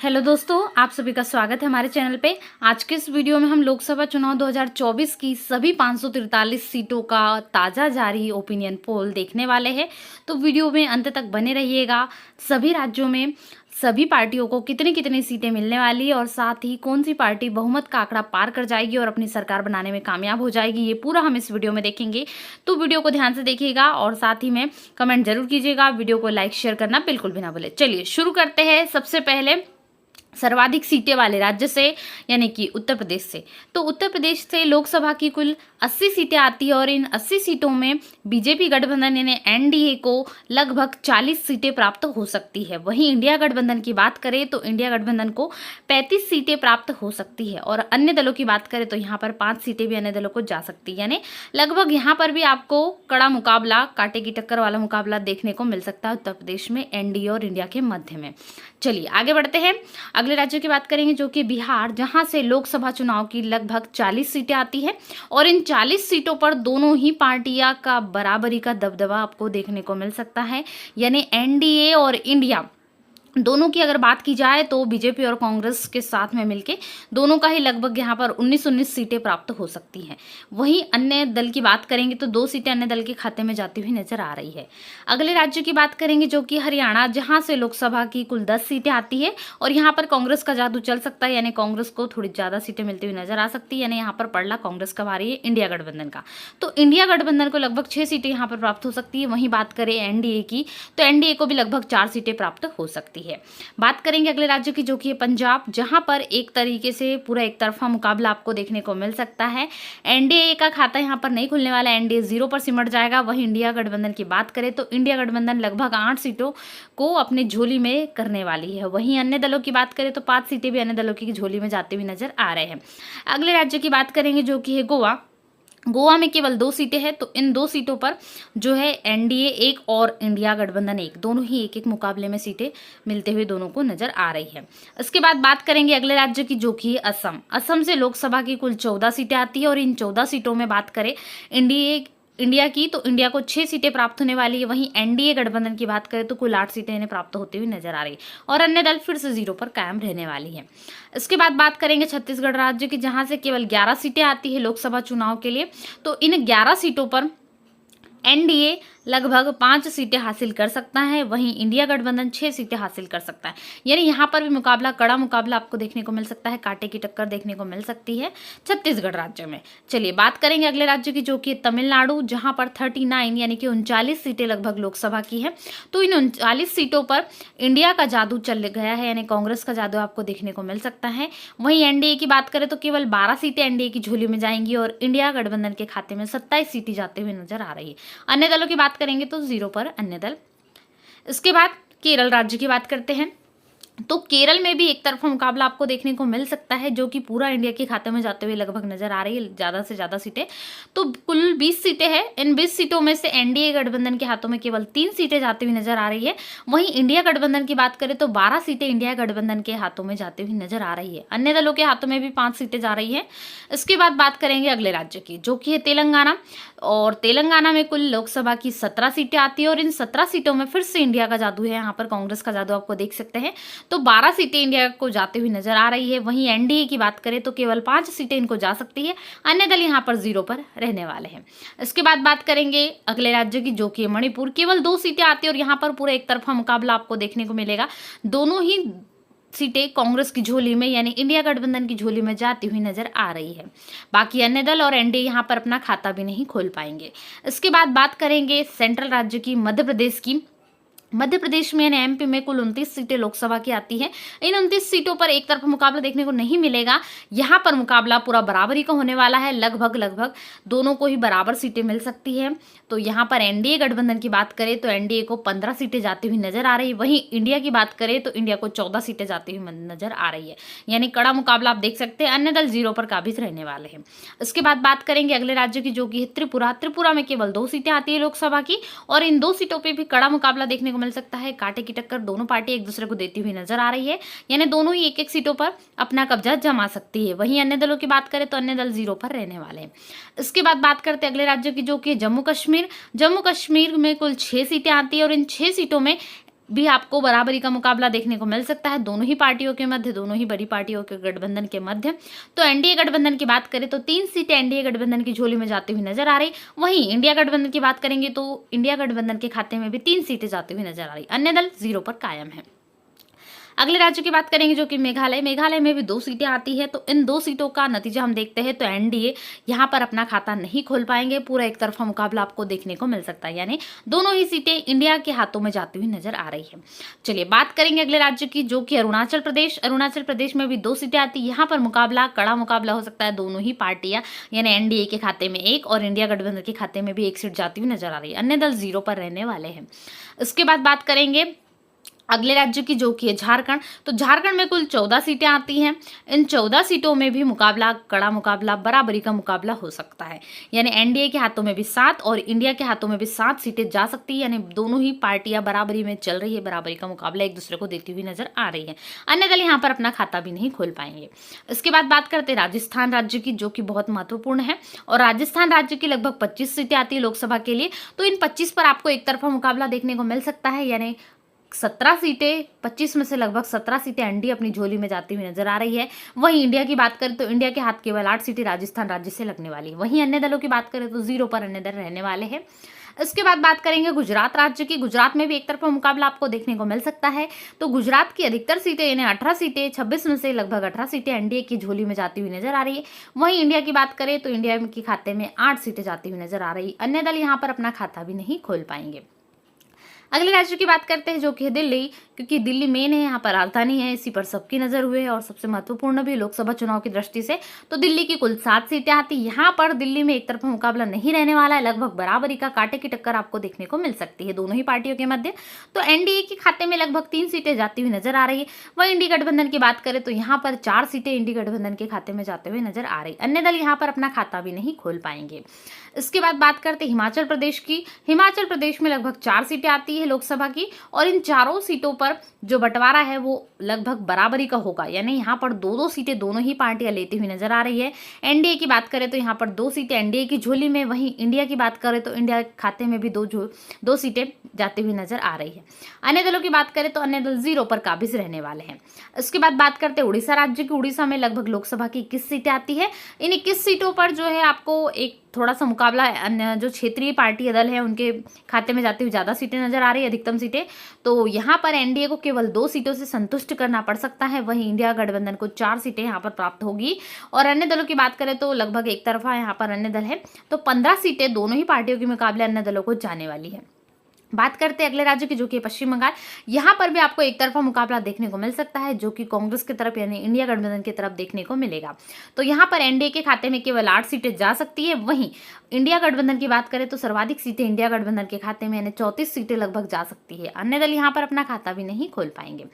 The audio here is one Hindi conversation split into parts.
हेलो दोस्तों, आप सभी का स्वागत है हमारे चैनल पे। आज के इस वीडियो में हम लोकसभा चुनाव 2024 की सभी 543 सीटों का ताज़ा जारी ओपिनियन पोल देखने वाले हैं। तो वीडियो में अंत तक बने रहिएगा। सभी राज्यों में सभी पार्टियों को कितनी कितनी सीटें मिलने वाली है और साथ ही कौन सी पार्टी बहुमत का आंकड़ा पार कर जाएगी और अपनी सरकार बनाने में कामयाब हो जाएगी, ये पूरा हम इस वीडियो में देखेंगे। तो वीडियो को ध्यान से देखिएगा और साथ ही में कमेंट जरूर कीजिएगा। वीडियो को लाइक शेयर करना बिल्कुल भी ना भूलें। चलिए शुरू करते हैं। सबसे पहले सर्वाधिक सीटें वाले राज्य से यानी कि उत्तर प्रदेश से। तो उत्तर प्रदेश से लोकसभा की कुल 80 सीटें आती है और इन 80 सीटों में बीजेपी गठबंधन यानी एनडीए को लगभग 40 सीटें प्राप्त हो सकती है। वहीं इंडिया गठबंधन की बात करें तो इंडिया गठबंधन को 35 सीटें प्राप्त हो सकती है और अन्य दलों की बात करें तो यहाँ पर 5 सीटें भी अन्य दलों को जा सकती है। यानी लगभग यहाँ पर भी आपको कड़ा मुकाबला, कांटे की टक्कर वाला मुकाबला देखने को मिल सकता है उत्तर प्रदेश में एनडीए और इंडिया के मध्य में। चलिए आगे बढ़ते हैं। अगले राज्य की बात करेंगे जो कि बिहार, जहां से लोकसभा चुनाव की लगभग 40 सीटें आती है और इन 40 सीटों पर दोनों ही पार्टियां का बराबरी का दबदबा आपको देखने को मिल सकता है। यानी एनडीए और इंडिया दोनों की अगर बात की जाए तो बीजेपी और कांग्रेस के साथ में मिलके दोनों का ही लगभग यहाँ पर 19-19 सीटें प्राप्त हो सकती हैं। वहीं अन्य दल की बात करेंगे तो 2 सीटें अन्य दल के खाते में जाती हुई नजर आ रही है। अगले राज्य की बात करेंगे जो कि हरियाणा, जहां से लोकसभा की कुल 10 सीटें आती है और यहाँ पर कांग्रेस का जादू चल सकता है। यानी कांग्रेस को थोड़ी ज्यादा सीटें मिलती हुई नजर आ सकती है। यानी यहाँ पर पड़ला कांग्रेस का भारी है इंडिया गठबंधन का। तो इंडिया गठबंधन को लगभग 6 सीटें यहाँ पर प्राप्त हो सकती है। वहीं बात करें एनडीए की तो एनडीए को भी लगभग 4 सीटें प्राप्त हो सकती है। बात करेंगे अगले राज्य की जो कि है पंजाब, जहां पर एक तरीके से पूरा एक तरफा मुकाबला आपको देखने को मिल सकता है। एनडीए का खाता यहां पर नहीं खुलने वाला, एनडीए 0 पर सिमट जाएगा। वहीं इंडिया गठबंधन की बात करें तो इंडिया गठबंधन लगभग 8 सीटों को अपने झोली में करने वाली है। वहीं अन्य दलों की बात करें तो 5 सीटें भी अन्य दलों की झोली में जाती हुई नजर आ रहे हैं। अगले राज्य की बात करेंगे जो कि है गोवा। गोवा में केवल 2 सीटें हैं। तो इन 2 सीटों पर जो है एनडीए 1 और इंडिया गठबंधन 1, दोनों ही एक एक मुकाबले में सीटें मिलते हुए दोनों को नजर आ रही है। इसके बाद बात करेंगे अगले राज्य की जो कि असम। असम से लोकसभा की कुल 14 सीटें आती है और इन 14 सीटों में बात करें इंडिया की तो इंडिया को 6 सीटें प्राप्त होने वाली है। वहीं एनडीए गठबंधन की बात करें तो कुल 8 सीटें इन्हें प्राप्त होती हुई नजर आ रही है और अन्य दल फिर से 0 पर कायम रहने वाली है। इसके बाद बात करेंगे छत्तीसगढ़ राज्य की, जहां से केवल 11 सीटें आती है लोकसभा चुनाव के लिए। तो इन 11 सीटों पर एनडीए लगभग 5 सीटें हासिल कर सकता है। वहीं इंडिया गठबंधन 6 सीटें हासिल कर सकता है। यानी यहाँ पर भी मुकाबला, कड़ा मुकाबला आपको देखने को मिल सकता है, कांटे की टक्कर देखने को मिल सकती है छत्तीसगढ़ राज्य में। चलिए बात करेंगे अगले राज्य की जो कि तमिलनाडु, जहां पर 39 यानी कि 39 सीटें लगभग लोकसभा की है। तो इन 39 सीटों पर इंडिया का जादू चल गया है, यानी कांग्रेस का जादू आपको देखने को मिल सकता है। वहीं एनडीए की बात करें तो केवल 12 सीटें एनडीए की झोली में जाएंगी और इंडिया गठबंधन के खाते में 27 सीटें जाते हुए नजर आ रही है। अन्य दलों की बात करेंगे तो 0 पर अन्य दल। इसके बाद केरल राज्य की बात करते हैं। तो केरल में भी एक तरफा मुकाबला आपको देखने को मिल सकता है, जो कि पूरा इंडिया के खाते में जाते हुए लगभग नजर आ रही है, ज्यादा से ज्यादा सीटें। तो कुल 20 सीटें हैं। इन 20 सीटों में से एनडीए गठबंधन के हाथों में केवल 3 सीटें जाती हुई नजर आ रही है। वहीं इंडिया गठबंधन की बात करें तो 12 सीटें इंडिया गठबंधन के हाथों में जाती हुई नजर आ रही है। अन्य दलों के हाथों में भी 5 सीटें जा रही है। इसके बाद बात करेंगे अगले राज्य की जो कि है तेलंगाना। और तेलंगाना में कुल लोकसभा की 17 सीटें आती है और इन 17 सीटों में फिर से इंडिया का जादू है, यहाँ पर कांग्रेस का जादू आपको देख सकते हैं। तो 12 सीटें इंडिया को जाती हुई नजर आ रही है। वहीं एनडीए की बात करें तो केवल 5 सीटें इनको जा सकती है। अन्य दल यहाँ पर 0 पर रहने वाले हैं। इसके बाद बात करेंगे अगले राज्य की जो कि मणिपुर। केवल 2 सीटें आती है और यहाँ पर पूरा एक तरफा मुकाबला आपको देखने को मिलेगा। दोनों ही सीटें कांग्रेस की झोली में यानी इंडिया गठबंधन की झोली में जाती हुई नजर आ रही है। बाकी अन्य दल और एनडीए यहाँ पर अपना खाता भी नहीं खोल पाएंगे। इसके बाद बात करेंगे सेंट्रल राज्य की, मध्य प्रदेश की। मध्य प्रदेश में यानी एमपी में कुल 29 सीटें लोकसभा की आती है। इन 29 सीटों पर एक तरफा मुकाबला देखने को नहीं मिलेगा। यहाँ पर मुकाबला पूरा बराबरी का होने वाला है। लगभग दोनों को ही बराबर सीटें मिल सकती है। तो यहाँ पर एनडीए गठबंधन की बात करें तो एनडीए को 15 सीटें जाती हुई नजर आ रही है। वहीं इंडिया की बात करें तो इंडिया को 14 सीटें जाती हुई नजर आ रही है। यानी कड़ा मुकाबला आप देख सकते हैं। अन्य दल 0 पर काबिज रहने वाले हैं। इसके बाद बात करेंगे अगले राज्य की जो कि है त्रिपुरा। त्रिपुरा में केवल 2 सीटें आती है लोकसभा की और इन 2 सीटों पर भी कड़ा मुकाबला देखने को मिल सकता है। कांटे की टक्कर दोनों पार्टी एक दूसरे को देती हुई नजर आ रही है। यानी दोनों ही एक एक सीटों पर अपना कब्जा जमा सकती है। वहीं अन्य दलों की बात करें तो अन्य दल 0 पर रहने वाले हैं। इसके बाद बात करते हैं अगले राज्य की जो कि जम्मू कश्मीर। जम्मू कश्मीर में कुल 6 सीटें आती है और इन 6 सीटों में भी आपको बराबरी का मुकाबला देखने को मिल सकता है दोनों ही पार्टियों के मध्य, दोनों ही बड़ी पार्टियों के गठबंधन के मध्य। तो एनडीए गठबंधन की बात करें तो 3 सीटें एनडीए गठबंधन की झोली में जाती हुई नजर आ रही। वहीं इंडिया गठबंधन की बात करेंगे तो इंडिया गठबंधन के खाते में भी 3 सीटें जाती हुई नजर आ रही। अन्य दल 0 पर कायम है। अगले राज्य की बात करेंगे जो कि मेघालय। मेघालय में भी 2 सीटें आती है। तो इन 2 सीटों का नतीजा हम देखते हैं तो एनडीए यहाँ पर अपना खाता नहीं खोल पाएंगे, पूरा एक तरफा मुकाबला आपको देखने को मिल सकता है, यानी दोनों ही सीटें इंडिया के हाथों में जाती हुई नजर आ रही है। चलिए बात करेंगे अगले राज्य की जो कि अरुणाचल प्रदेश। अरुणाचल प्रदेश में भी 2 सीटें आती है। यहाँ पर मुकाबला, कड़ा मुकाबला हो सकता है, दोनों ही पार्टियां यानी एनडीए के खाते में 1 और इंडिया गठबंधन के खाते में भी 1 सीट जाती हुई नजर आ रही है। अन्य दल 0 पर रहने वाले हैं। इसके बाद बात करेंगे अगले राज्य की जो कि है झारखंड। तो झारखंड में कुल 14 सीटें आती हैं। इन 14 सीटों में भी मुकाबला, कड़ा मुकाबला, बराबरी का मुकाबला हो सकता है, यानी एनडीए के हाथों में भी 7 और इंडिया के हाथों में भी 7 सीटें जा सकती है, यानी दोनों ही पार्टियां बराबरी में चल रही है, बराबरी का मुकाबला एक दूसरे को देती हुई नजर आ रही है। अन्य दल यहाँ पर अपना खाता भी नहीं खोल पाएंगे। इसके बाद बात करते हैं राजस्थान राज्य की जो कि बहुत महत्वपूर्ण है, और राजस्थान राज्य की लगभग 25 सीटें आती है लोकसभा के लिए। तो इन 25 पर आपको एक तरफा मुकाबला देखने को मिल सकता है, यानी 17 सीटें, 25 में से लगभग 17 सीटें एनडीए अपनी झोली में जाती हुई नजर आ रही है। वहीं इंडिया की बात करें तो इंडिया के हाथ केवल 8 सीटें राजस्थान राज्य से लगने वाली है। वहीं अन्य दलों की बात करें तो 0 पर अन्य दल रहने वाले हैं। इसके बाद बात करेंगे गुजरात राज्य की। गुजरात में भी एक तरफा मुकाबला आपको देखने को मिल सकता है। तो गुजरात की अधिकतर सीटें यानी 18 सीटें, 26 में से लगभग 18 सीटें एनडीए की झोली में जाती हुई नजर आ रही है। वहीं इंडिया की बात करें तो इंडिया के खाते में 8 सीटें जाती हुई नजर आ रही। अन्य दल यहाँ पर अपना खाता भी नहीं खोल पाएंगे। अगले राज्य की बात करते हैं जो कि है दिल्ली, क्योंकि दिल्ली मेन है, यहाँ पर राजधानी है, इसी पर सबकी नजर हुई है और सबसे महत्वपूर्ण भी लोकसभा चुनाव की दृष्टि से। तो दिल्ली की कुल 7 सीटें आती। यहाँ पर दिल्ली में एक तरफा मुकाबला नहीं रहने वाला है, लगभग बराबरी का, कांटे की टक्कर आपको देखने को मिल सकती है दोनों ही पार्टियों के मध्य। तो एनडीए के खाते में लगभग 3 सीटें जाती हुई नजर आ रही है। वहीं इंडी गठबंधन की बात करें तो यहाँ पर 4 सीटें इंडी गठबंधन के खाते में जाते हुए नजर आ रही। अन्य दल यहाँ पर अपना खाता भी नहीं खोल पाएंगे। इसके बाद बात करते हैं हिमाचल प्रदेश की। हिमाचल प्रदेश में लगभग 4 सीटें आती है लोकसभा की, और इन चारों सीटों पर जो बंटवारा है वो लगभग बराबरी का होगा, यानी यहाँ पर 2-2 सीटें दोनों ही पार्टियां लेती हुई नजर आ रही है। एनडीए की बात करें तो यहाँ पर 2 सीटें एनडीए की झोली में, वहीं इंडिया की बात करें तो इंडिया के खाते में भी 2 सीटें जाती हुई नजर आ रही है। अन्य दलों की बात करें तो अन्य दल 0 पर काबिज रहने वाले हैं। इसके बाद बात करते हैं उड़ीसा राज्य की। उड़ीसा में लगभग लोकसभा की 21 सीटें आती है। इन 21 सीटों पर जो है आपको एक थोड़ा सा मुकाबला अन्य जो क्षेत्रीय पार्टी दल है उनके खाते में जाती हुई ज़्यादा सीटें नजर आ रही है, अधिकतम सीटें। तो यहाँ पर एनडीए को केवल 2 सीटों से संतुष्ट करना पड़ सकता है। वहीं इंडिया गठबंधन को 4 सीटें यहाँ पर प्राप्त होगी। और अन्य दलों की बात करें तो लगभग एक तरफा यहाँ पर अन्य दल है, तो 15 सीटें दोनों ही पार्टियों के मुकाबले अन्य दलों को जाने वाली है। बात करते हैं अगले राज्य की जो कि पश्चिम बंगाल। यहाँ पर भी आपको एक तरफा मुकाबला देखने को मिल सकता है, जो कि कांग्रेस की तरफ यानी इंडिया गठबंधन की तरफ देखने को मिलेगा। तो यहाँ पर एनडीए के खाते में केवल 8 सीटें जा सकती है। वहीं इंडिया गठबंधन की बात करें तो सर्वाधिक सीटें इंडिया गठबंधन के खाते में यानी 34 सीटें लगभग जा सकती है। अन्य दल यहाँ पर अपना खाता भी नहीं खोल पाएंगे।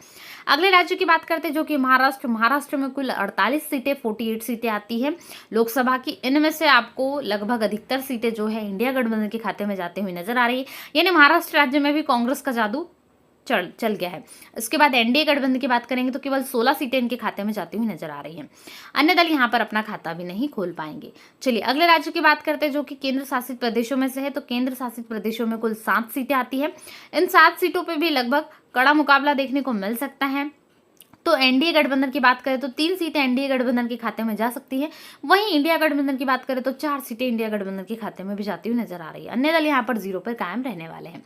अगले राज्य की बात करते हैं जो कि महाराष्ट्र। महाराष्ट्र में कुल 48 सीटें, 48 सीटें आती है लोकसभा की। इनमें से आपको लगभग अधिकतर सीटें जो है इंडिया गठबंधन के खाते में जाती हुई नजर आ रही है, यानी महाराष्ट्र राज्य में भी कांग्रेस का जादू चल गया है। इसके बाद एनडीए गठबंधन की बात करेंगे तो केवल 16 सीटें इनके खाते में जाती हुई नजर आ रही हैं। अन्य दल यहाँ पर अपना खाता भी नहीं खोल पाएंगे। चलिए अगले राज्य की बात करते हैं जो कि केंद्र शासित प्रदेशों में से है। तो केंद्र शासित प्रदेशों में कुल 7 सीटें आती है। इन 7 सीटों पर भी लगभग कड़ा मुकाबला देखने को मिल सकता है। तो एनडीए गठबंधन की बात करें तो 3 सीटें एनडीए गठबंधन के खाते में जा सकती है। वहीं इंडिया गठबंधन की बात करें तो 4 सीटें इंडिया गठबंधन के खाते में भी जाती हुई नजर आ रही है। अन्य दल यहाँ पर 0 पर कायम रहने वाले हैं।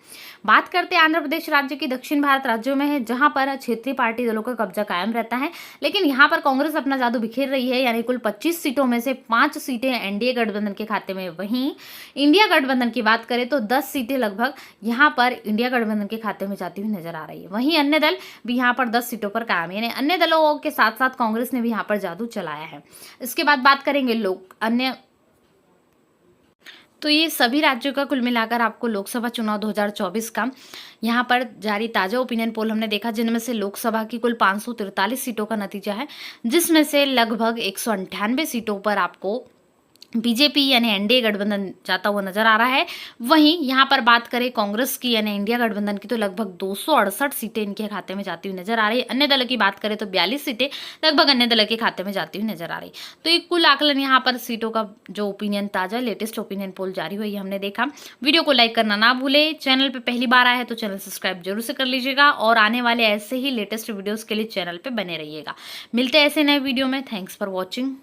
बात करते हैं आंध्र प्रदेश राज्य की। दक्षिण भारत राज्यों में है, जहां पर क्षेत्रीय पार्टी दलों का कब्जा कायम रहता है, लेकिन यहाँ पर कांग्रेस अपना जादू बिखेर रही है, यानी कुल 25 सीटों में से 5 सीटें एनडीए गठबंधन के खाते में। वहीं इंडिया गठबंधन की बात करें तो 10 सीटें लगभग यहाँ पर इंडिया गठबंधन के खाते में जाती हुई नजर आ रही है। वहीं अन्य दल भी यहाँ पर 10 सीटों पर कायम, यानी अन्य दलों के साथ साथ कांग्रेस ने भी यहाँ पर जादू चलाया है। इसके बाद बात करेंगे अन्य। तो ये सभी राज्यों का कुल मिलाकर आपको लोकसभा चुनाव 2024 का यहाँ पर जारी ताज़ा ओपिनियन पोल हमने देखा, जिनमें से लोकसभा की कुल 543 सीटों का नतीजा है, जिसमें से लगभग 198 सीटों पर आपको बीजेपी यानी एनडीए गठबंधन जाता हुआ नजर आ रहा है। वहीं यहाँ पर बात करें कांग्रेस की यानी इंडिया गठबंधन की, तो लगभग 268 सीटें इनके खाते में जाती हुई नजर आ रही है। अन्य दल की बात करें तो 42 सीटें लगभग अन्य दल के खाते में जाती हुई नजर आ रही। तो एक कुल आकलन यहाँ पर सीटों का जो ओपिनियन ताजा लेटेस्ट ओपिनियन पोल जारी हुई हमने देखा। वीडियो को लाइक करना ना भूले, चैनल पर पहली बार आया है तो चैनल सब्सक्राइब जरूर से कर लीजिएगा और आने वाले ऐसे ही लेटेस्ट वीडियोज के लिए चैनल पर बने रहिएगा। मिलते हैं ऐसे नए वीडियो में। Thanks for watching.